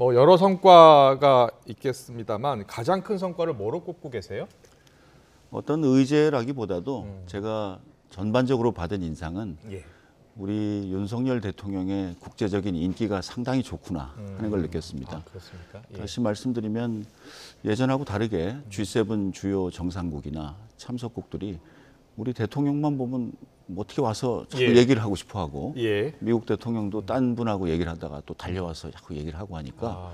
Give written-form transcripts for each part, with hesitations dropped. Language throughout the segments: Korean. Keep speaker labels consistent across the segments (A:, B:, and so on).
A: 뭐 여러 성과가 있겠습니다만 가장 큰 성과를 뭐로 꼽고 계세요?
B: 어떤 의제라기보다도 제가 전반적으로 받은 인상은
A: 예.
B: 우리 윤석열 대통령의 국제적인 인기가 상당히 좋구나 하는 걸 느꼈습니다.
A: 아, 그렇습니까? 예.
B: 다시 말씀드리면 예전하고 다르게 G7 주요 정상국이나 참석국들이 우리 대통령만 보면 어떻게 와서 자꾸
A: 예.
B: 얘기를 하고 싶어 하고
A: 예.
B: 미국 대통령도 딴 분하고 얘기를 하다가 또 달려와서 자꾸 얘기를 하고 하니까
A: 아,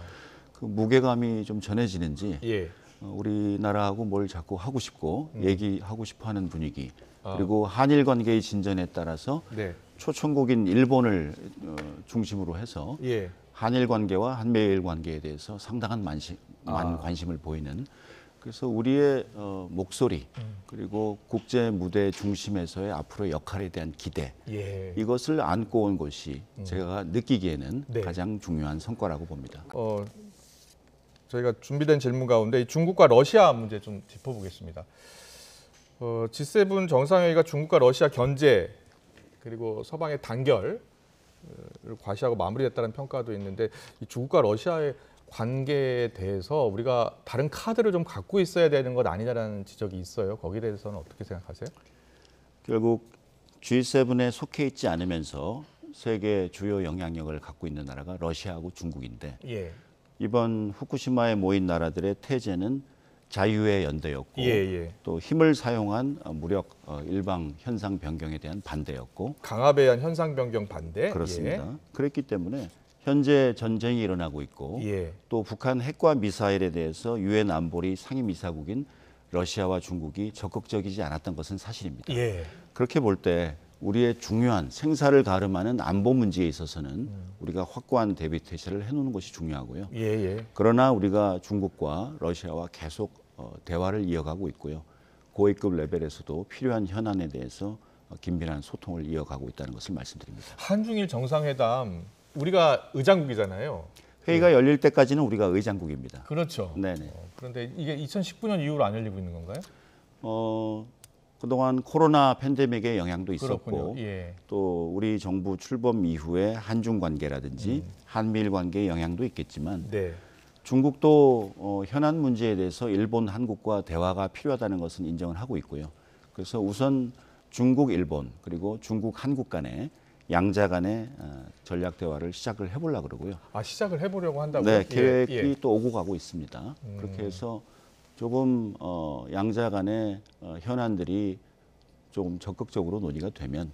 B: 그 무게감이 좀 전해지는지
A: 예.
B: 우리나라하고 뭘 자꾸 하고 싶고 얘기하고 싶어 하는 분위기
A: 아.
B: 그리고 한일 관계의 진전에 따라서
A: 네.
B: 초청국인 일본을 중심으로 해서
A: 예.
B: 한일 관계와 한미일 관계에 대해서 상당한
A: 아.
B: 관심을 보이는 그래서 우리의 목소리 그리고 국제 무대 중심에서의 앞으로의 역할에 대한 기대
A: 예.
B: 이것을 안고 온 것이 제가 느끼기에는
A: 네.
B: 가장 중요한 성과라고 봅니다.
A: 저희가 준비된 질문 가운데 이 중국과 러시아 문제 좀 짚어보겠습니다. G7 정상회의가 중국과 러시아 견제 그리고 서방의 단결을 과시하고 마무리됐다는 평가도 있는데 이 중국과 러시아의 관계에 대해서 우리가 다른 카드를 좀 갖고 있어야 되는 것 아니냐라는 지적이 있어요. 거기에 대해서는 어떻게 생각하세요?
B: 결국 G7에 속해 있지 않으면서 세계 주요 영향력을 갖고 있는 나라가 러시아하고 중국인데
A: 예.
B: 이번 후쿠시마에 모인 나라들의 태제는 자유의 연대였고
A: 예.
B: 또 힘을 사용한 무력 일방 현상 변경에 대한 반대였고
A: 강압에 의한 현상 변경 반대.
B: 그렇습니다. 그랬기 때문에 현재 전쟁이 일어나고 있고
A: 예.
B: 또 북한 핵과 미사일에 대해서 유엔 안보리 상임이사국인 러시아와 중국이 적극적이지 않았던 것은 사실입니다.
A: 예.
B: 그렇게 볼 때 우리의 중요한 생사를 가름하는 안보 문제에 있어서는 우리가 확고한 대비 태세를 해놓는 것이 중요하고요.
A: 예.
B: 그러나 우리가 중국과 러시아와 계속 대화를 이어가고 있고요. 고위급 레벨에서도 필요한 현안에 대해서 긴밀한 소통을 이어가고 있다는 것을 말씀드립니다.
A: 한중일 정상회담 우리가 의장국이잖아요.
B: 회의가 열릴 때까지는 우리가 의장국입니다.
A: 그렇죠.
B: 네네.
A: 그런데 이게 2019년 이후로 안 열리고 있는 건가요?
B: 그동안 코로나 팬데믹의 영향도 있었고
A: 그렇군요. 예.
B: 또 우리 정부 출범 이후에 한중 관계라든지 한미일 관계의 영향도 있겠지만
A: 네.
B: 중국도 현안 문제에 대해서 일본, 한국과 대화가 필요하다는 것은 인정을 하고 있고요. 그래서 우선 중국, 일본 그리고 중국, 한국 간의 양자 간의 전략 대화를 시작을 해보려고 그러고요.
A: 아, 시작을 해보려고 한다고요?
B: 네, 계획이
A: 예.
B: 또 오고 가고 있습니다. 그렇게 해서 조금 양자 간의 현안들이 좀 적극적으로 논의가 되면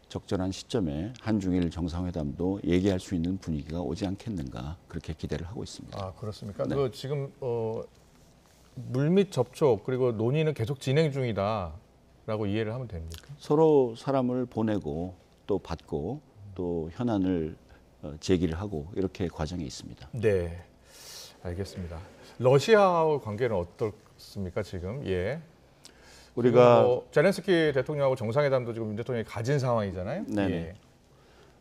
B: 적절한 시점에 한중일 정상회담도 얘기할 수 있는 분위기가 오지 않겠는가 그렇게 기대를 하고 있습니다.
A: 아, 그렇습니까?
B: 네.
A: 그 지금 물밑 접촉 그리고 논의는 계속 진행 중이다라고 이해를 하면 됩니까?
B: 서로 사람을 보내고 또 받고 또 현안을 제기를 하고 이렇게 과정이 있습니다.
A: 네, 알겠습니다. 러시아와 관계는 어떻습니까 지금? 예.
B: 우리가
A: 뭐 젤렌스키 대통령하고 정상회담도 지금 윤 대통령이 가진 상황이잖아요.
B: 네네.
A: 예.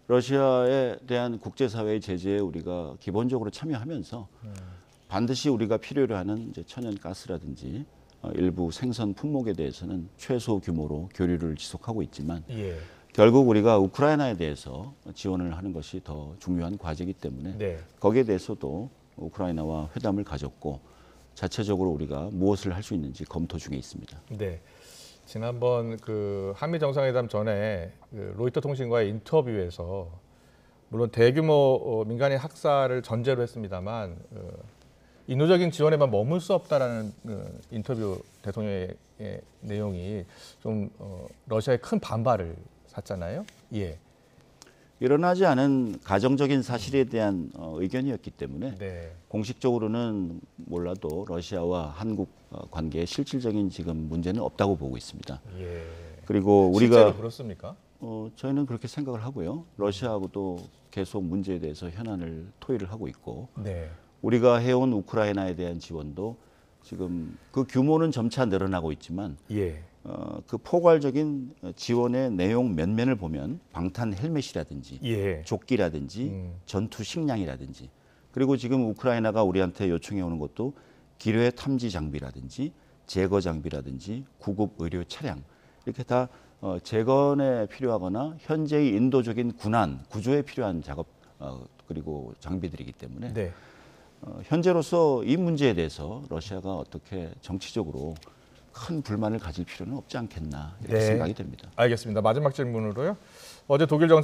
B: 러시아에 대한 국제사회의 제재에 우리가 기본적으로 참여하면서 반드시 우리가 필요로 하는 이제 천연가스라든지 일부 생선 품목에 대해서는 최소 규모로 교류를 지속하고 있지만
A: 예.
B: 결국 우리가 우크라이나에 대해서 지원을 하는 것이 더 중요한 과제이기 때문에
A: 네.
B: 거기에 대해서도 우크라이나와 회담을 가졌고 자체적으로 우리가 무엇을 할 수 있는지 검토 중에 있습니다.
A: 네. 지난번 그 한미 정상회담 전에 그 로이터 통신과의 인터뷰에서 물론 대규모 민간인 학살을 전제로 했습니다만 인도적인 지원에만 머물 수 없다라는 인터뷰 대통령의 내용이 좀 러시아의 큰 반발을 샀잖아요. 예.
B: 일어나지 않은 가정적인 사실에 대한 의견이었기 때문에
A: 네.
B: 공식적으로는 몰라도 러시아와 한국 관계에 실질적인 지금 문제는 없다고 보고 있습니다.
A: 예.
B: 그리고
A: 실제로
B: 우리가
A: 그렇습니까?
B: 저희는 그렇게 생각을 하고요. 러시아하고도 계속 문제에 대해서 현안을 토의를 하고 있고
A: 네.
B: 우리가 해온 우크라이나에 대한 지원도 지금 그 규모는 점차 늘어나고 있지만
A: 예.
B: 그 포괄적인 지원의 내용 면면을 보면 방탄 헬멧이라든지
A: 예.
B: 조끼라든지 전투 식량이라든지 그리고 지금 우크라이나가 우리한테 요청해 오는 것도 기뢰 탐지 장비라든지 제거 장비라든지 구급 의료 차량 이렇게 다 재건에 필요하거나 현재의 인도적인 군안 구조에 필요한 작업 그리고 장비들이기 때문에
A: 네.
B: 현재로서 이 문제에 대해서 러시아가 어떻게 정치적으로 큰 불만을 가질 필요는 없지 않겠나 이렇게
A: 네.
B: 생각이 됩니다.
A: 알겠습니다. 마지막 질문으로요. 어제 독일 정상